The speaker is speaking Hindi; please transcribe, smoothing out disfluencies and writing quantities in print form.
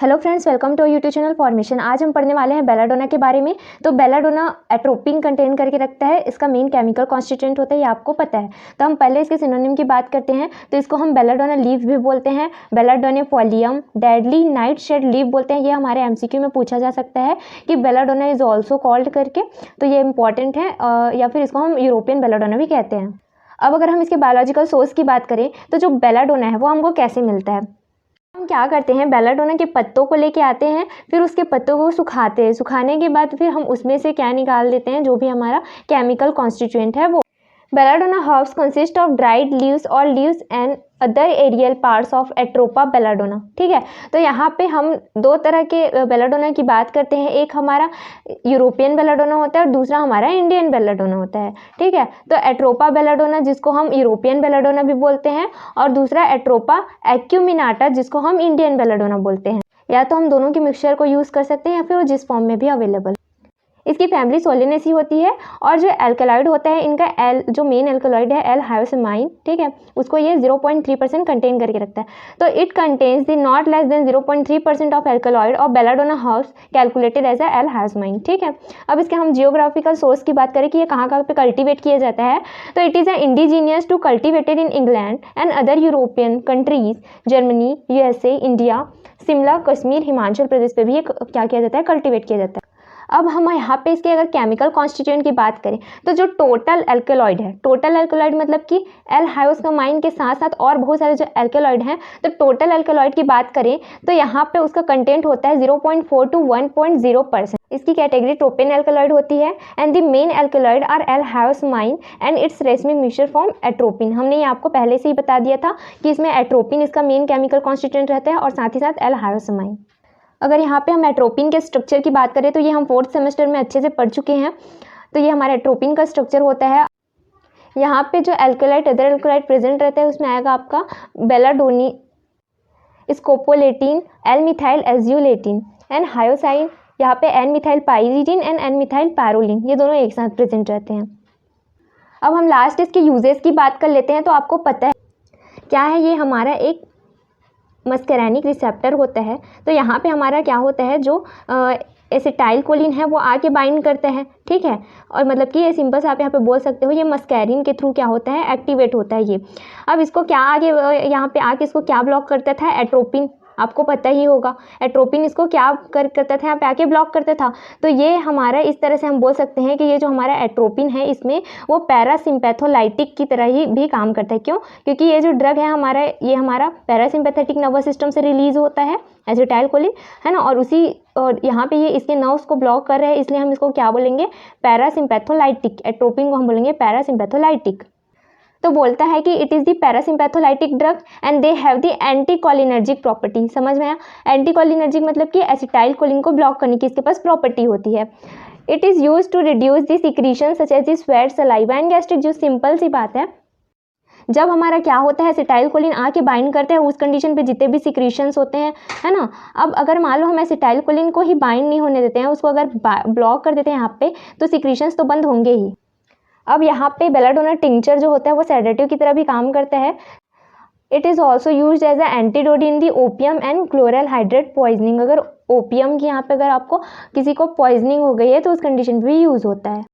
Hello friends, welcome to YouTube channel formation. आज हम पढ़ने वाले हैं बेलाडोना के बारे में। तो बेलाडोना एट्रोपिन कंटेन करके रखता है। इसका मेन केमिकल कॉन्स्टिट्यूएंट होता है, ये आपको पता है। तो हम पहले इसके सिनोनिम की बात करते हैं। तो इसको हम बेलाडोना लीफ भी बोलते हैं, बेलाडोनिफोलियम, डेडली नाइट शेड लीफ बोलते हैं। ये हमारे एमसीक्यू में पूछा जा सकता है कि बेलाडोना इज ऑल्सो कॉल्ड करके, तो ये इंपॉर्टेंट है। या फिर इसको हम यूरोपियन बेलाडोना भी कहते हैं। अब अगर हम इसके बायोलॉजिकल सोर्स की बात करें तो जो बेलाडोना है वो हमको कैसे मिलता है। हम क्या करते हैं, बेलाडोना के पत्तों को लेके आते हैं, फिर उसके पत्तों को सुखाते हैं। सुखाने के बाद फिर हम उसमें से क्या निकाल देते हैं, जो भी हमारा केमिकल कॉन्स्टिट्यूएंट है वो। Belladonna herbs consist of dried leaves और leaves and other aerial parts of Atropa belladonna. ठीक है, तो यहाँ पे हम दो तरह के बेलाडोना की बात करते हैं। एक हमारा यूरोपियन बेलाडोना होता है और दूसरा हमारा इंडियन बेलाडोना होता है। ठीक है, तो एट्रोपा बेलाडोना जिसको हम यूरोपियन बेलाडोना भी बोलते हैं, और दूसरा एट्रोपा एक्यूमिनाटा जिसको हम इंडियन बेलाडोना बोलते हैं। या तो हम दोनों के मिक्सचर को यूज़ कर सकते हैं या फिर वो जिस फॉर्म में भी अवेलेबल। इसकी फैमिली सोलिनेसी होती है, और जो एल्कलॉइड होता है इनका जो मेन एल्कलॉइड है L-हायोसामाइन, ठीक है, उसको ये 0.3% कंटेन करके रखता है। तो it contains the not less than 0.3% of alkaloid और बेलाडोना हर्ब्स कैलकुलेटेड एज L-हायोसामाइन। ठीक है, अब इसके हम जियोग्राफिकल सोर्स की बात करें कि ये कहाँ कहाँ पे कल्टिवेट किया जाता है, तो it is indigenous to cultivated in England and other European countries, Germany, USA, India, Shimla, Kashmir, Himachal Pradesh पे भी ये क्या किया जाता है, कल्टिवेट किया जाता है। अब हम यहाँ पे इसके अगर केमिकल कॉन्स्टिट्यूएंट की बात करें तो जो टोटल एल्कलॉइड है, टोटल एल्कलॉइड मतलब कि L-हायोसामाइन के साथ साथ और बहुत सारे जो एल्कलॉइड हैं, तो टोटल एल्कलॉइड की बात करें तो यहाँ पे उसका कंटेंट होता है 0.4 to 1.0%। इसकी कैटेगरी ट्रोपेन एल्कलॉइड होती है and the main alkaloid are L-hyoscyamine and its racemic mixture form atropine. हमने ये आपको पहले से ही बता दिया था कि इसमें एट्रोपिन इसका मेन केमिकल कॉन्स्टिट्यूएंट रहता है और साथ ही साथ L-हायोसामाइन। अगर यहाँ पे हम एट्रोपिन के स्ट्रक्चर की बात करें तो ये हम 4th सेमेस्टर में अच्छे से पढ़ चुके हैं। तो ये हमारा एट्रोपिन का स्ट्रक्चर होता है। यहाँ पे जो एल्कलाइड अदर एल्कलाइड प्रेजेंट रहता है उसमें आएगा आपका बेलाडोनी, स्कोपोलेटिन, L-मिथाइल एज्यूलेटिन एंड हायोसाइन। यहाँ पे N-मिथाइल पाइरीडिन एंड N-मिथाइल पैरोलिन, ये दोनों एक साथ प्रेजेंट रहते हैं। अब हम लास्ट इसके यूजेस की बात कर लेते हैं। तो आपको पता है क्या है, ये हमारा एक मस्कैरिनिक रिसेप्टर होता है। तो यहाँ पे हमारा क्या होता है, जो एसिटाइलकोलिन है वो आके बाइंड करता है। ठीक है, और मतलब कि ये सिंपल से आप यहाँ पे बोल सकते हो, ये मस्कैरिन के थ्रू क्या होता है, एक्टिवेट होता है ये। अब इसको क्या आगे यहाँ पे आके इसको क्या ब्लॉक करता था, एट्रोपिन। आपको पता ही होगा एट्रोपिन इसको क्या करता था, यहाँ पे आके ब्लॉक करता था। तो ये हमारा इस तरह से हम बोल सकते हैं कि ये जो हमारा एट्रोपिन है इसमें वो पैरासिम्पैथोलाइटिक की तरह ही भी काम करता है। क्यों? क्योंकि ये जो ड्रग है हमारा, ये हमारा पैरासिम्पैथेटिक नर्वस सिस्टम से रिलीज होता है एसिटाइलकोलिन, है ना, और यहाँ पे ये इसके नर्व्स को ब्लॉक कर रहे हैं, इसलिए हम इसको क्या बोलेंगे, पैरासिम्पैथोलाइटिक। एट्रोपिन को हम बोलेंगे पैरासिम्पैथोलाइटिक। तो बोलता है कि it is the parasympatholytic drug and they have the anticholinergic property. समझ में आया? एंटीकोलिनर्जिक मतलब कि एसिटाइलकोलिन को ब्लॉक करने की इसके पास प्रॉपर्टी होती है। It is use to reduce the secretion such as the sweat, saliva and gastric. जो सिंपल सी बात है, जब हमारा क्या होता है, एसिटाइलकोलिन आके बाइंड करते हैं, उस कंडीशन पे जितने भी सिक्रीशंस होते हैं, है ना। अब अगर मान लो हम एसिटाइलकोलिन को ही बाइंड नहीं होने देते हैं, उसको अगर ब्लॉक कर देते हैं यहाँ पे, तो सिक्रीशंस तो बंद होंगे ही। अब यहाँ पे बेलाडोना टिंचर जो होता है वो सेडेटिव की तरह भी काम करता है। It is also use as a antidote in the opium and chloral hydrate poisoning. अगर ओपियम की यहाँ पे अगर आपको किसी को पॉइजनिंग हो गई है तो उस कंडीशन पे भी यूज़ होता है।